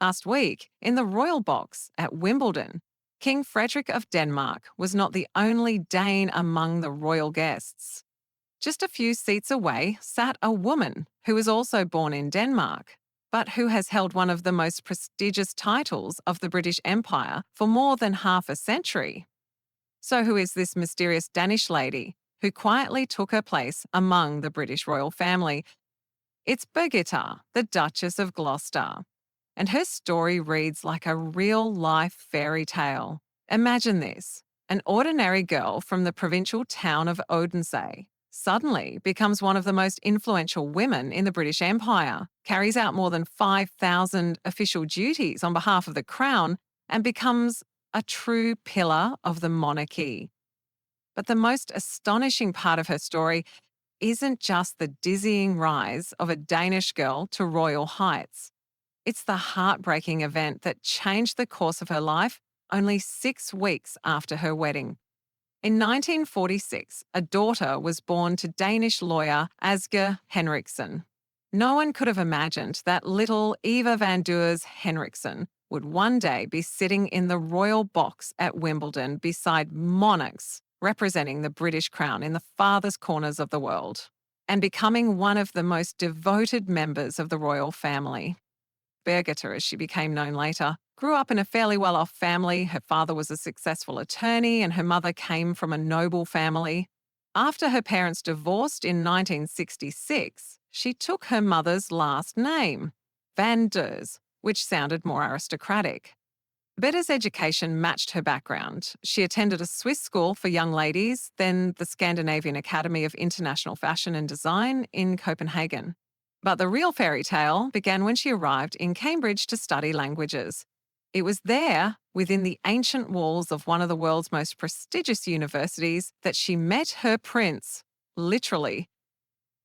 Last week, in the royal box at Wimbledon, King Frederik of Denmark was not the only Dane among the royal guests. Just a few seats away sat a woman who was also born in Denmark, but who has held one of the most prestigious titles of the British Empire for more than half a century. So who is this mysterious Danish lady who quietly took her place among the British royal family? It's Birgitte, the Duchess of Gloucester. And her story reads like a real-life fairy tale. Imagine this. An ordinary girl from the provincial town of Odense suddenly becomes one of the most influential women in the British Empire, carries out more than 5,000 official duties on behalf of the crown, and becomes a true pillar of the monarchy. But the most astonishing part of her story isn't just the dizzying rise of a Danish girl to royal heights. It's the heartbreaking event that changed the course of her life only 6 weeks after her wedding. In 1946, a daughter was born to Danish lawyer Asger Henriksen. No one could have imagined that little Eva van Deurs Henriksen would one day be sitting in the royal box at Wimbledon beside monarchs representing the British crown in the farthest corners of the world, and becoming one of the most devoted members of the royal family. Birgitte, as she became known later, grew up in a fairly well-off family. Her father was a successful attorney and her mother came from a noble family. After her parents divorced in 1966, she took her mother's last name, Van Deurs, which sounded more aristocratic. Birgitte's education matched her background. She attended a Swiss school for young ladies, then the Scandinavian Academy of International Fashion and Design in Copenhagen. But the real fairy tale began when she arrived in Cambridge to study languages. It was there, within the ancient walls of one of the world's most prestigious universities, that she met her prince, literally.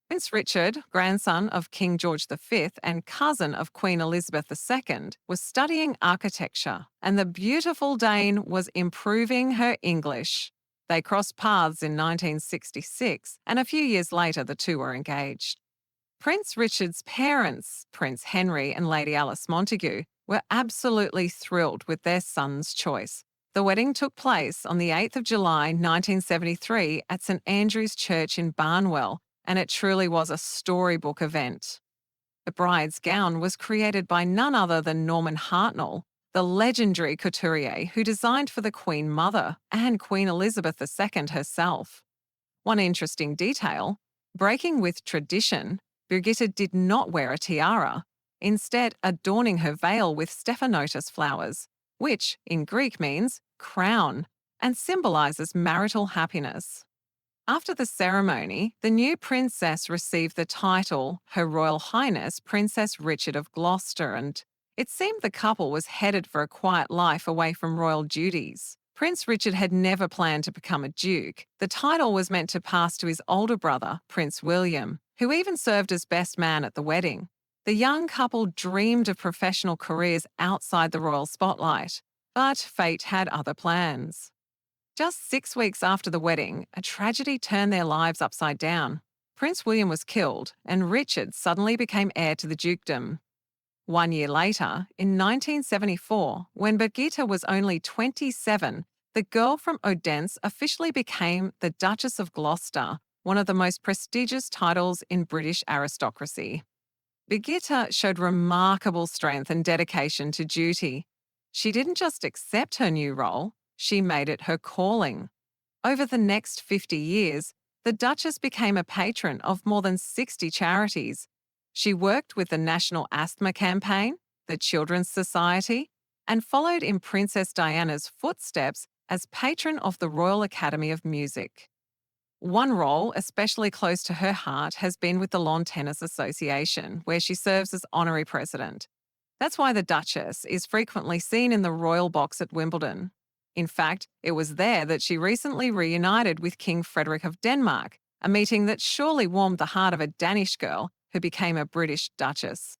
Prince Richard, grandson of King George V and cousin of Queen Elizabeth II, was studying architecture, and the beautiful Dane was improving her English. They crossed paths in 1966, and a few years later the two were engaged. Prince Richard's parents, Prince Henry and Lady Alice Montagu, were absolutely thrilled with their son's choice. The wedding took place on the 8th of July 1973 at St Andrew's Church in Barnwell, and it truly was a storybook event. The bride's gown was created by none other than Norman Hartnell, the legendary couturier who designed for the Queen Mother and Queen Elizabeth II herself. One interesting detail, breaking with tradition, Birgitte did not wear a tiara, instead adorning her veil with stephanotis flowers, which in Greek means crown and symbolises marital happiness. After the ceremony, the new princess received the title Her Royal Highness Princess Richard of Gloucester, and it seemed the couple was headed for a quiet life away from royal duties. Prince Richard had never planned to become a duke. The title was meant to pass to his older brother, Prince William, who even served as best man at the wedding. The young couple dreamed of professional careers outside the royal spotlight, but fate had other plans. Just 6 weeks after the wedding, a tragedy turned their lives upside down. Prince William was killed, and Richard suddenly became heir to the dukedom. 1 year later, in 1974, when Birgitte was only 27, the girl from Odense officially became the Duchess of Gloucester, one of the most prestigious titles in British aristocracy. Birgitte showed remarkable strength and dedication to duty. She didn't just accept her new role, she made it her calling. Over the next 50 years, the Duchess became a patron of more than 60 charities. She worked with the National Asthma Campaign, the Children's Society, and followed in Princess Diana's footsteps as patron of the Royal Academy of Music. One role especially close to her heart has been with the Lawn Tennis Association, where she serves as honorary president. That's why the Duchess is frequently seen in the royal box at Wimbledon. In fact, it was there that she recently reunited with King Frederik of Denmark, a meeting that surely warmed the heart of a Danish girl who became a British Duchess.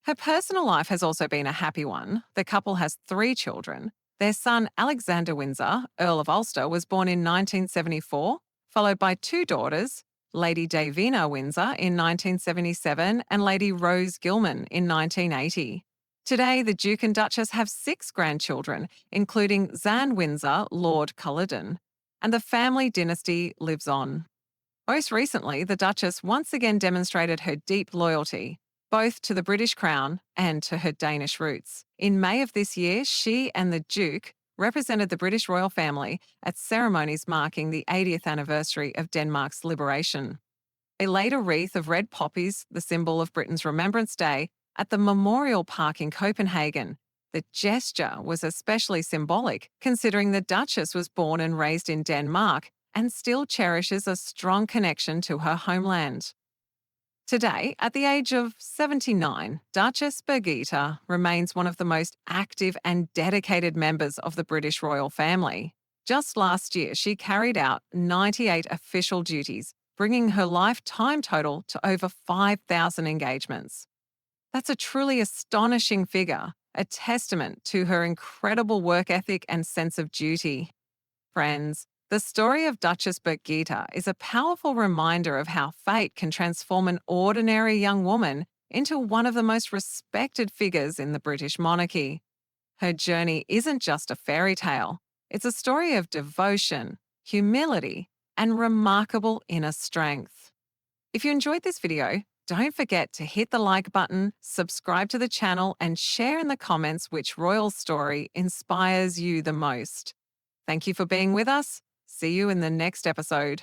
Her personal life has also been a happy one. The couple has 3 children. Their son, Alexander Windsor, Earl of Ulster, was born in 1974, followed by 2 daughters, Lady Davina Windsor in 1977 and Lady Rose Gilman in 1980. Today, the Duke and Duchess have 6 grandchildren, including Zan Windsor, Lord Culloden, and the family dynasty lives on. Most recently, the Duchess once again demonstrated her deep loyalty, both to the British Crown and to her Danish roots. In May of this year, she and the Duke represented the British royal family at ceremonies marking the 80th anniversary of Denmark's liberation. They laid a wreath of red poppies, the symbol of Britain's Remembrance Day, at the Memorial Park in Copenhagen. The gesture was especially symbolic, considering the Duchess was born and raised in Denmark and still cherishes a strong connection to her homeland. Today, at the age of 79, Duchess Birgitte remains one of the most active and dedicated members of the British royal family. Just last year, she carried out 98 official duties, bringing her lifetime total to over 5,000 engagements. That's a truly astonishing figure, a testament to her incredible work ethic and sense of duty. Friends, the story of Duchess Birgitte is a powerful reminder of how fate can transform an ordinary young woman into one of the most respected figures in the British monarchy. Her journey isn't just a fairy tale, it's a story of devotion, humility, and remarkable inner strength. If you enjoyed this video, don't forget to hit the like button, subscribe to the channel, and share in the comments which royal story inspires you the most. Thank you for being with us. See you in the next episode.